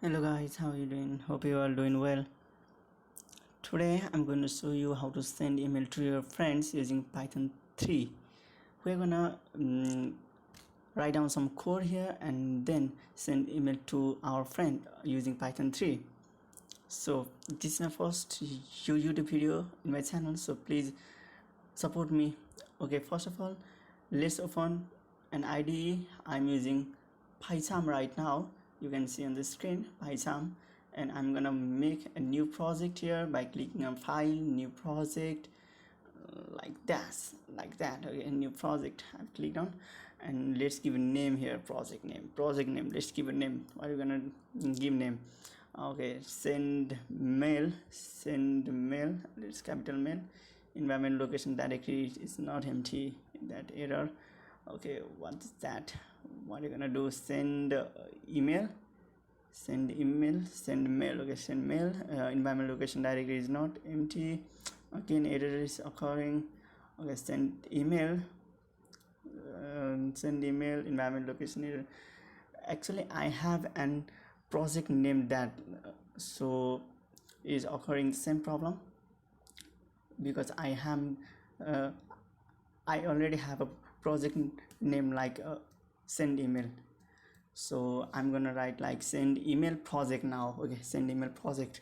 Hello guys, how are you doing? Hope you are doing well. Today I'm going to show you how to send email to your friends using Python 3. We're gonna write down some code here and then send email to our friend using Python 3. So this is my first YouTube video in my channel, so please support me. Okay, first of all, let's open an IDE. I'm using PyCharm right now. You can see on the screen PyCharm, and I'm gonna make a new project here by clicking on File, New Project, like that. Okay, a new project I've clicked on, and let's give a name here. Project name. Let's give a name. What are you gonna give name? Okay, send mail. Let's capital mail. Environment location directory is not empty. That error. Okay, what's that? What are you gonna do? Send email. Send mail. Okay, send mail. Environment location directory is not empty. Again, error is occurring. Okay, send email. Environment location error. Actually, I have an project name that so is occurring the same problem, because I already have a project name like send email. So I'm gonna write like send email project now. Okay, send email project.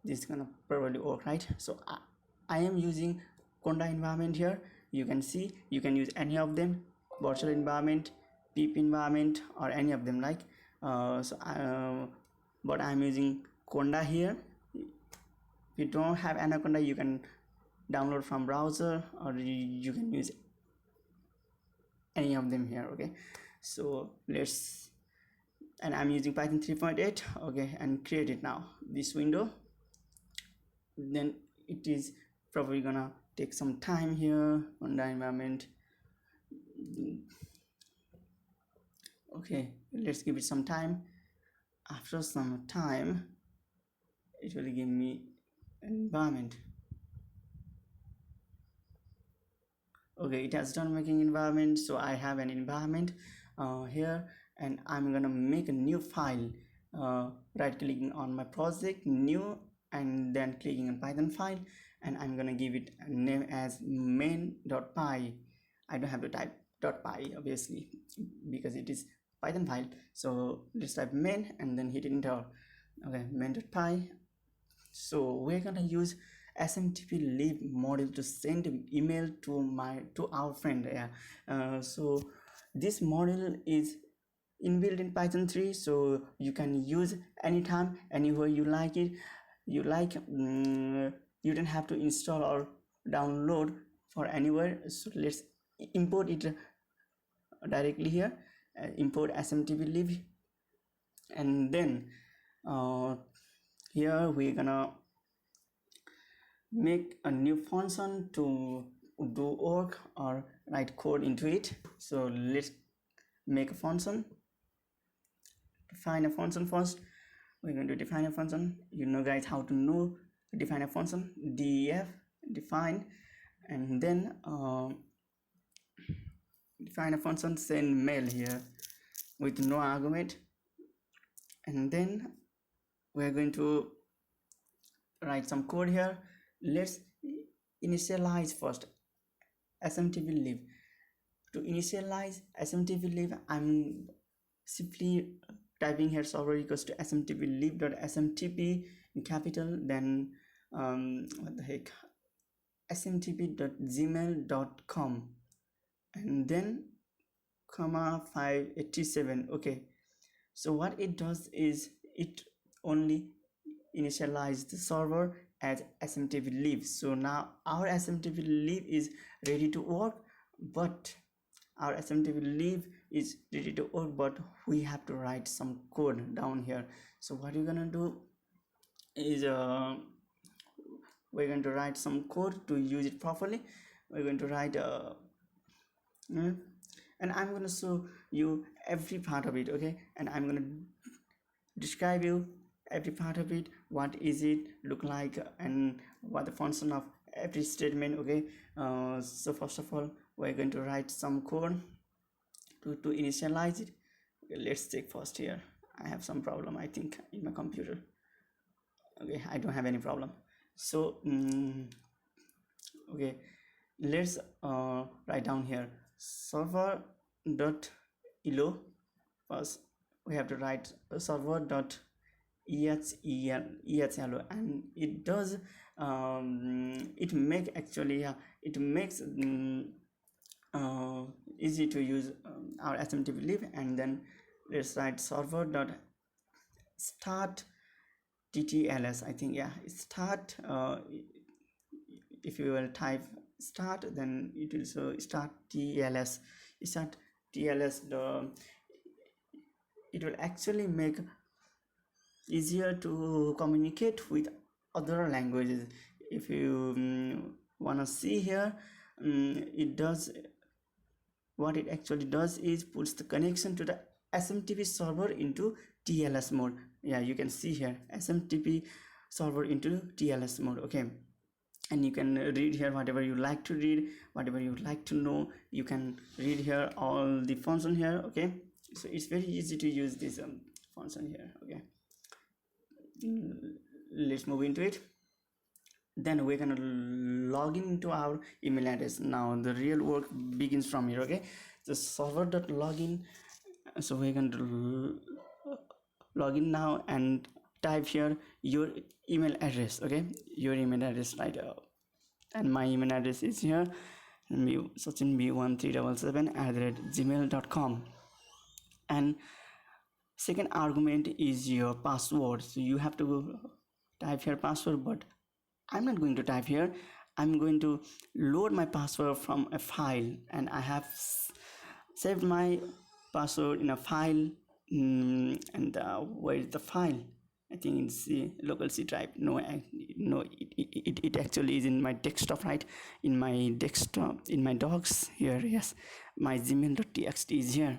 This is gonna probably work, right? So I am using Conda environment here. You can see you can use any of them, virtual environment, pip environment, or any of them, like but I'm using Conda here. If you don't have Anaconda, you can download from browser, or you can use any of them here. Okay, so and I'm using Python 3.8. okay, and create it now, this window. Then it is probably gonna take some time here on the environment. Okay, let's give it some time. After some time it will give me an environment. Okay, it has done making environment, so I have an environment here, and I'm gonna make a new file, right clicking on my project, new, and then clicking on Python file, and I'm gonna give it a name as main.py. I don't have to type .py obviously because it is Python file, so let's type main and then hit enter. Okay, main.py. So we're gonna use SMTPlib module to send email to our friend. Yeah, so this module is inbuilt in Python 3, so you can use anytime, anywhere you like it. You don't have to install or download for anywhere. So let's import it directly here. Import SMTPlib, and then here we're gonna make a new function to do work or write code into it. So let's make a function. Define a function first. We're going to define a function. You know guys how to know define a function. Def define, and then define a function send mail here with no argument, and then we're going to write some code here. Let's initialize first SMTPlib. To initialize SMTPlib, I'm simply typing here server equals to smtplib.smtp in capital, then what the heck, smtp.gmail.com, and then comma 587. Okay, so what it does is it only initialize the server as SMTPlib. So now our SMTPlib is ready to work, but we have to write some code down here. So what you're gonna do is we're going to write some code to use it properly. We're going to write and I'm going to show you every part of it. Okay, and I'm going to describe you every part of it, what is it look like, and what the function of every statement. Okay, so first of all we're going to write some code to initialize it. Okay, let's check first here. I have some problem, I think, in my computer. Okay, I don't have any problem. So okay, let's write down here server dot elo. First we have to write server dot ehlo, and it does it make actually it makes easy to use our SMTPlib. And then let's write server dot start ttls, I think. Yeah, start, if you will type start, then it will show start tls. Start tls, it will actually make easier to communicate with other languages. If you want to see here, it does, what it actually does is puts the connection to the SMTP server into TLS mode. Yeah, you can see here SMTP server into TLS mode. Okay, and you can read here whatever you like to read, whatever you like to know, you can read here all the function here. Okay, so it's very easy to use this function here. Okay, let's move into it. Then we're gonna log into our email address. Now the real work begins from here. Okay, the server.login. So we're going to log in now and type here your email address. Okay, your email address, right? And my email address is here, sachinb1377@gmail.com. and second argument is your password. So you have to type here password, but I'm not going to type here. I'm going to load my password from a file, and I have saved my password in a file. And where is the file? I think it's the local C drive. No, it actually is in my desktop, right? In my desktop, in my docs here. Yes, my gmail.txt is here.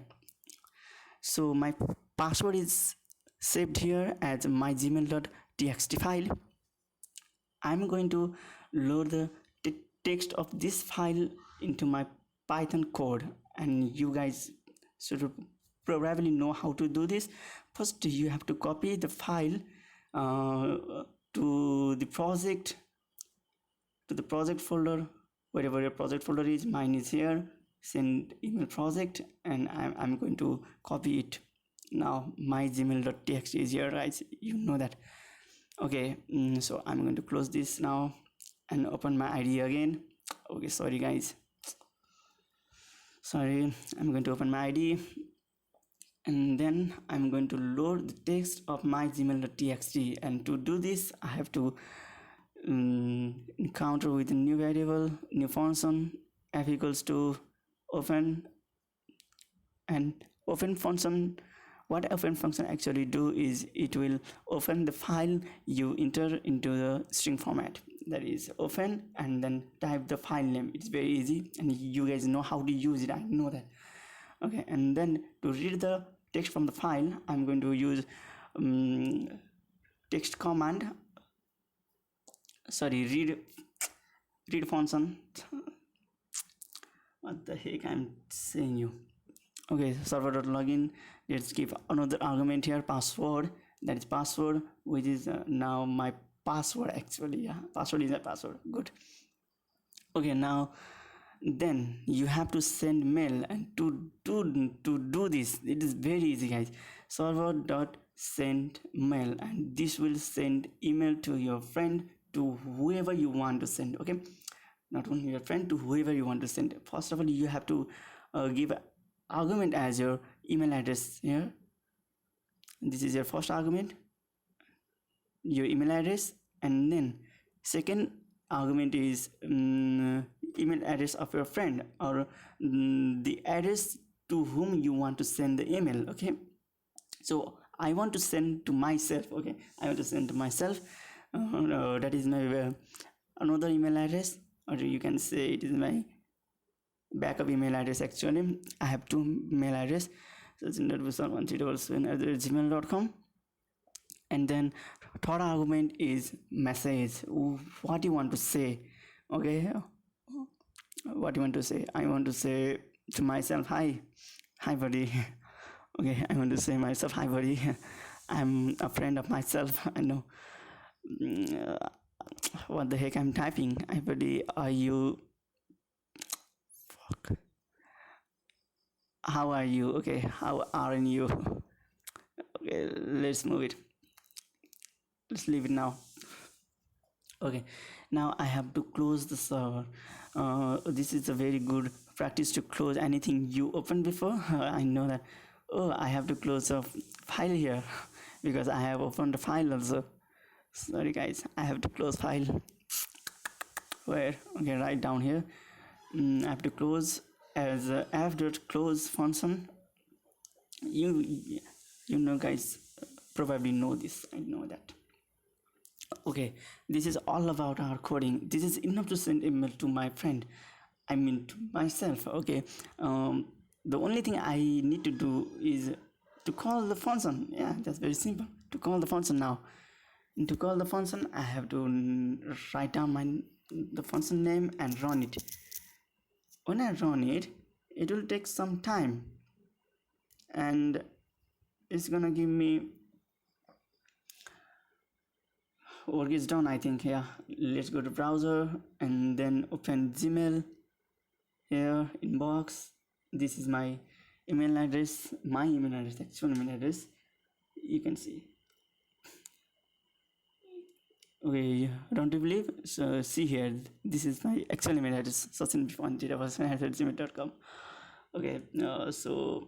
So my password is saved here as my gmail.txt file. I'm going to load the text of this file into my Python code, and you guys should probably know how to do this. First, you have to copy the file to the project folder, wherever your project folder is. Mine is here, send email project, and I'm going to copy it. Now my gmail.txt is here, right? You know that. Okay, so I'm going to close this now and open my ID again. Okay, sorry guys, sorry. I'm going to open my ID, and then I'm going to load the text of my gmail.txt. And to do this, I have to encounter with a new variable, new function, f equals to open. And open function, what open function actually do is it will open the file you enter into the string format. That is open, and then type the file name. It's very easy, and you guys know how to use it, I know that. Okay, and then to read the text from the file, I'm going to use text command, sorry, read function. What the heck I'm saying you. Okay, server.login. Let's give another argument here, password. That is password, which is now my password actually. Yeah, password is a password. Good. Okay, now then you have to send mail, and to do this, it is very easy guys. Server.send mail, and this will send email to your friend, to whoever you want to send. Okay, not only your friend, to whoever you want to send. First of all, you have to give argument as your email address here. This is your first argument, your email address. And then second argument is email address of your friend, or the address to whom you want to send the email. Okay, so I want to send to myself. Okay, I want to send to myself. That is my another email address, or you can say it is my backup email address. Actually, I have two mail address, so it's gmail.com. And then third argument is message, what you want to say. Okay, what you want to say. I want to say to myself, hi buddy. Okay, I'm going to say myself, hi buddy. I'm a friend of myself. I know. What the heck I'm typing. Hi buddy, are you? Fuck. How are you? Okay, how are you? Okay, let's move it. Let's leave it now. Okay, now I have to close the server. This is a very good practice to close anything you opened before. I know that. Oh, I have to close a file here because I have opened a file also. Sorry guys, I have to close file. Where? Okay, right down here. I have to close as f.close function. You know guys probably know this. I know that. Okay, this is all about our coding. This is enough to send email to my friend, I mean to myself. Okay, the only thing I need to do is to call the function. Yeah, that's very simple. To call the function now. And to call the function, I have to write down the function name and run it. When I run it, it will take some time, and it's gonna give me work is done, I think. Yeah, let's go to browser and then open Gmail. Here, inbox. This is my email address, actual email address. You can see. Okay, don't you believe? So see here, this is my actual email address, sachinb107@gmail.com. Okay, so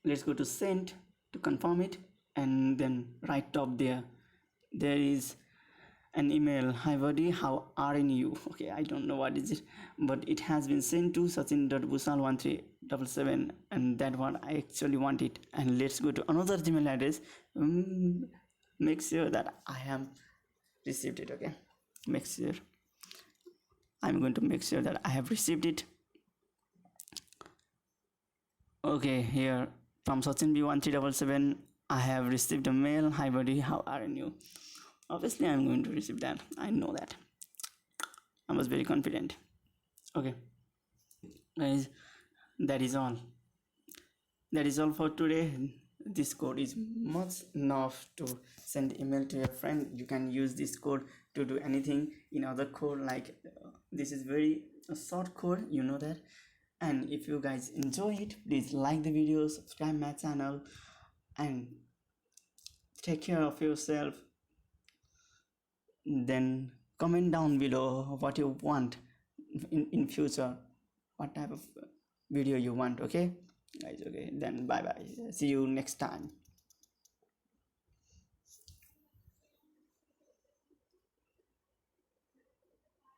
let's go to send to confirm it, and then right top there is an email. Hi buddy, how are you? Okay, I don't know what is it, but it has been sent to sachin.busal1377, and that one I actually want it. And let's go to another Gmail address. Make sure that I have received it. Okay, make sure. I'm going to make sure that I have received it. Okay, here from sachinb1377, I have received a mail. Hi buddy, how are you? Obviously I'm going to receive that. I know that. I was very confident. Okay guys, that is all. That is all for today. This code is much enough to send email to your friend. You can use this code to do anything in other code, like this is very short code, you know that. And if you guys enjoy it, please like the video, subscribe my channel, and take care of yourself. Then comment down below what you want in future, what type of video you want. Okay guys, okay, then bye bye, see you next time.